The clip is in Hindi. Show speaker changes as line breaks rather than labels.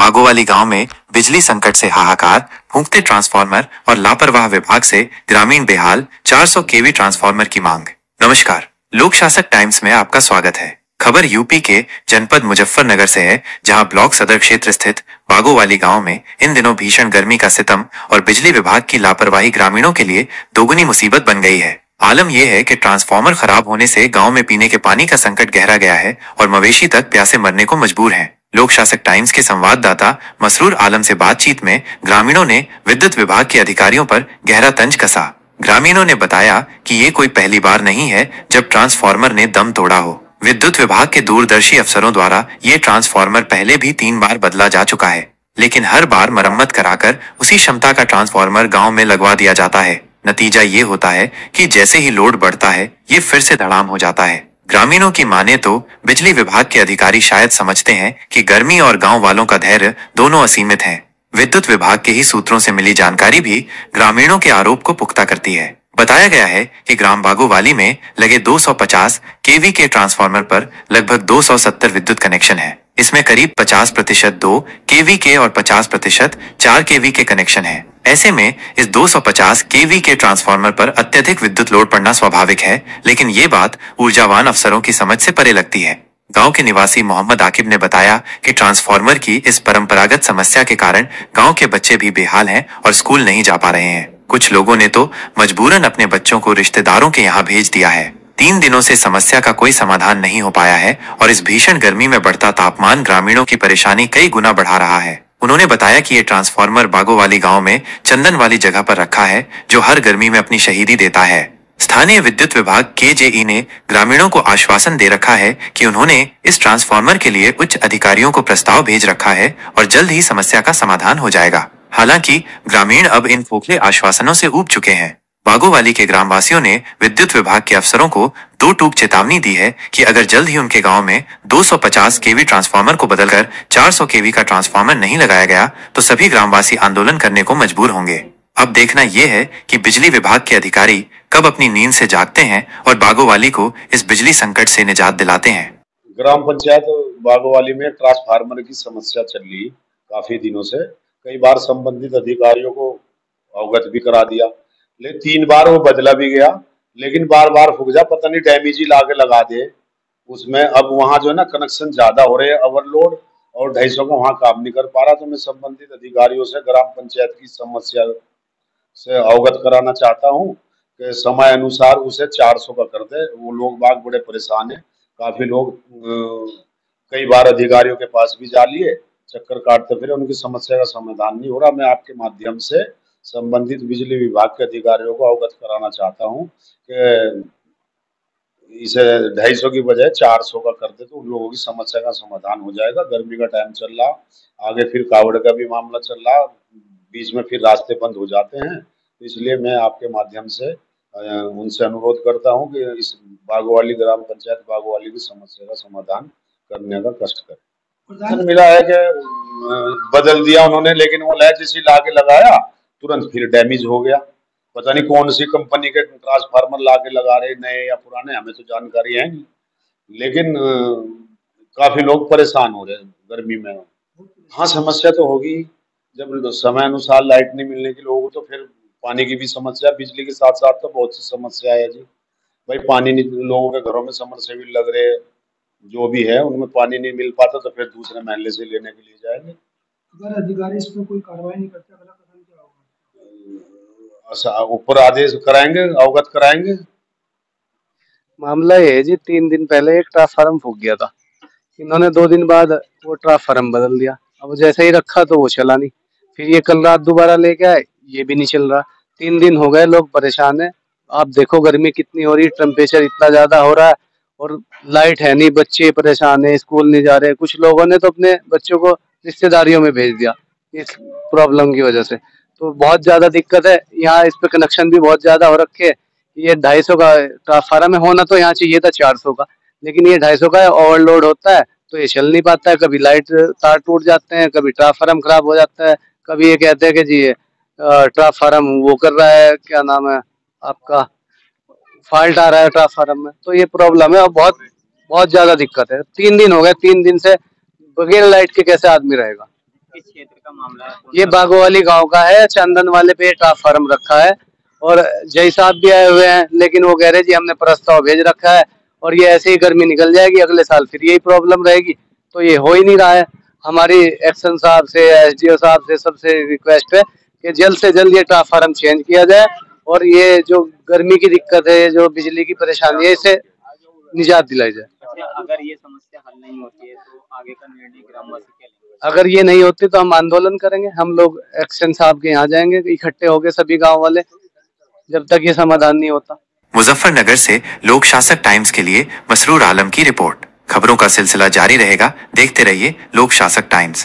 बागोवाली गांव में बिजली संकट से हाहाकार, फूंकते ट्रांसफार्मर और लापरवाह विभाग से ग्रामीण बेहाल, 400 केवी ट्रांसफार्मर की मांग। नमस्कार, लोक शासक टाइम्स में आपका स्वागत है। खबर यूपी के जनपद मुजफ्फरनगर से है, जहां ब्लॉक सदर क्षेत्र स्थित बागोवाली गांव में इन दिनों भीषण गर्मी का सितम और बिजली विभाग की लापरवाही ग्रामीणों के लिए दोगुनी मुसीबत बन गई है। आलम यह है कि ट्रांसफार्मर खराब होने से गांव में पीने के पानी का संकट गहरा गया है और मवेशी तक प्यासे मरने को मजबूर हैं। लोक शासक टाइम्स के संवाददाता मसरूर आलम से बातचीत में ग्रामीणों ने विद्युत विभाग के अधिकारियों पर गहरा तंज कसा। ग्रामीणों ने बताया कि ये कोई पहली बार नहीं है जब ट्रांसफार्मर ने दम तोड़ा हो। विद्युत विभाग के दूरदर्शी अफसरों द्वारा ये ट्रांसफार्मर पहले भी 3 बार बदला जा चुका है, लेकिन हर बार मरम्मत कराकर उसी क्षमता का ट्रांसफार्मर गांव में लगवा दिया जाता है। नतीजा ये होता है कि जैसे ही लोड बढ़ता है, ये फिर से धड़ाम हो जाता है। ग्रामीणों की माने तो बिजली विभाग के अधिकारी शायद समझते हैं कि गर्मी और गांव वालों का धैर्य दोनों असीमित हैं। विद्युत विभाग के ही सूत्रों से मिली जानकारी भी ग्रामीणों के आरोप को पुख्ता करती है। बताया गया है कि ग्राम बागोवाली में लगे 250 केवी के ट्रांसफार्मर पर लगभग 270 विद्युत कनेक्शन है। इसमें करीब 50% 2 केवी के और 50% 4 केवी के कनेक्शन है। ऐसे में इस 250 केवी के ट्रांसफार्मर पर अत्यधिक विद्युत लोड पड़ना स्वाभाविक है, लेकिन ये बात ऊर्जावान अफसरों की समझ से परे लगती है। गांव के निवासी मोहम्मद आकिब ने बताया कि ट्रांसफार्मर की इस परंपरागत समस्या के कारण गांव के बच्चे भी बेहाल हैं और स्कूल नहीं जा पा रहे हैं। कुछ लोगों ने तो मजबूरन अपने बच्चों को रिश्तेदारों के यहाँ भेज दिया है। 3 दिनों से समस्या का कोई समाधान नहीं हो पाया है और इस भीषण गर्मी में बढ़ता तापमान ग्रामीणों की परेशानी कई गुना बढ़ा रहा है। उन्होंने बताया कि ये ट्रांसफार्मर बागोवाली गांव में चंदन वाली जगह पर रखा है, जो हर गर्मी में अपनी शहीदी देता है। स्थानीय विद्युत विभाग केजेई ने ग्रामीणों को आश्वासन दे रखा है कि उन्होंने इस ट्रांसफार्मर के लिए उच्च अधिकारियों को प्रस्ताव भेज रखा है और जल्द ही समस्या का समाधान हो जाएगा। हालांकि ग्रामीण अब इन खोखले आश्वासनों से ऊब चुके हैं। बागोवाली के ग्रामवासियों ने विद्युत विभाग के अफसरों को 2 टूक चेतावनी दी है कि अगर जल्द ही उनके गांव में 250 केवी ट्रांसफार्मर को बदलकर 400 केवी का ट्रांसफार्मर नहीं लगाया गया तो सभी ग्रामवासी आंदोलन करने को मजबूर होंगे। अब देखना यह है कि बिजली विभाग के अधिकारी कब अपनी नींद से जागते हैं और बागोवाली को इस बिजली संकट से निजात दिलाते हैं।
ग्राम पंचायत बागोवाली में ट्रांसफार्मर की समस्या चल रही काफी दिनों से। कई बार संबंधित अधिकारियों को अवगत भी करा दिया, लेकिन 3 बार वो बदला भी गया, लेकिन बार बार फूक जा, पता नहीं डैमेज ही लाके लगा दे उसमें। अब वहाँ जो है ना कनेक्शन ज्यादा हो रहे हैं, ओवरलोड, और 250 का वहाँ काम नहीं कर पा रहा। तो मैं संबंधित अधिकारियों से ग्राम पंचायत की समस्या से अवगत कराना चाहता हूँ कि समय अनुसार उसे 400 का कर दे। वो लोग बाग बड़े परेशान है। काफी लोग कई बार अधिकारियों के पास भी जा लिए, चक्कर काटते फिर उनकी समस्या का समाधान नहीं हो रहा। मैं आपके माध्यम से संबंधित बिजली विभाग के अधिकारियों को अवगत कराना चाहता हूं कि इसे 250 की बजाय 400 का कर दे तो उन लोगों की समस्या का समाधान हो जाएगा। गर्मी का टाइम चल रहा, आगे फिर कावड़ का भी मामला चल रहा, बीच में फिर रास्ते बंद हो जाते हैं। तो इसलिए मैं आपके माध्यम से उनसे अनुरोध करता हूं कि इस बागोवाली ग्राम पंचायत बागोवाली की समस्या का समाधान करने का कष्ट करें। मिला है कि बदल दिया उन्होंने, लेकिन वो लैच इसी ला के लगाया, तुरंत फिर डैमेज हो गया। पता नहीं कौन सी कंपनी के ट्रांसफार्मर ला के लगा रहे, नए या पुराने, हमें तो जानकारी है नहीं। लेकिन काफी लोग परेशान हो रहे हैं गर्मी में। हाँ, समस्या तो होगी। जब समय अनुसार लाइट नहीं मिलने की लोगों को, तो फिर पानी की भी समस्या, बिजली के साथ साथ तो बहुत सी समस्या है जी। भाई पानी नहीं, लोगों के घरों में समरसेबिल लग रहे, जो भी है उनमें पानी नहीं मिल पाता, तो फिर दूसरे महल्ले से लेने के लिए जाएंगे।
अगर अधिकारी इस पर कोई कार्रवाई नहीं करते, अगला कदम क्या होगा?
अच्छा, ऊपर आदेश कराएंगे, अवगत कराएंगे।
मामला ये है जी, 3 दिन पहले एक ट्रांसफार्मर फूक गया था। इन्होंने 2 दिन बाद वो ट्रांसफार्मर बदल दिया। अब जैसे ही रखा तो वो चला नहीं। फिर ये कल रात दोबारा लेके आए, ये भी नहीं चल रहा। 3 दिन हो गए, लोग परेशान है। आप देखो गर्मी कितनी हो रही, टेम्परेचर इतना ज्यादा हो रहा है और लाइट है नहीं, बच्चे परेशान है, स्कूल नहीं जा रहे। कुछ लोगों ने तो अपने बच्चों को रिश्तेदारियों में भेज दिया इस प्रॉब्लम की वजह से। तो बहुत ज्यादा दिक्कत है यहाँ। इस पे कनेक्शन भी बहुत ज्यादा हो रखे है। ये 250 का ट्रांसफार्मर में होना तो यहाँ चाहिए था 400 का, लेकिन ये 250 का ओवरलोड होता है तो ये चल नहीं पाता है। कभी लाइट तार टूट जाते हैं, कभी ट्रांसफार्मर खराब हो जाता है, कभी ये कहते हैं कि जी ट्रांसफार्मर वो कर रहा है, क्या नाम है आपका, फॉल्ट आ रहा है ट्रांसफार्मर में। तो ये प्रॉब्लम है और बहुत बहुत ज्यादा दिक्कत है। 3 दिन हो गए, 3 दिन से बगैर लाइट के कैसे आदमी रहेगा।
किस क्षेत्र का मामला है?
ये बागोवाली गांव का है। चंदन वाले पे ट्रांसफार्मर रखा है और जय साहब भी आए हुए हैं, लेकिन वो कह रहे जी हमने प्रस्ताव भेज रखा है और ये ऐसे ही गर्मी निकल जाएगी, अगले साल फिर यही प्रॉब्लम रहेगी। तो ये हो ही नहीं रहा है। हमारी एक्शन साहब से, एसडीओ साहब से सबसे रिक्वेस्ट है कि जल्द से जल्द ये ट्रांसफार्मर चेंज किया जाए और ये जो गर्मी की दिक्कत है, जो बिजली की परेशानी है, इससे निजात दिलाई जाए।
अच्छा, अगर ये समस्या हल नहीं होती है तो आगे का निर्णय ग्रामवासी क्या लेंगे?
अगर ये नहीं होती तो हम आंदोलन करेंगे। हम लोग एक्शन साहब के यहाँ जाएंगे इकट्ठे होके, सभी गांव वाले, जब तक ये समाधान नहीं होता।
मुजफ्फरनगर से लोक शासक टाइम्स के लिए मसरूर आलम की रिपोर्ट। खबरों का सिलसिला जारी रहेगा, देखते रहिए लोक शासक टाइम्स।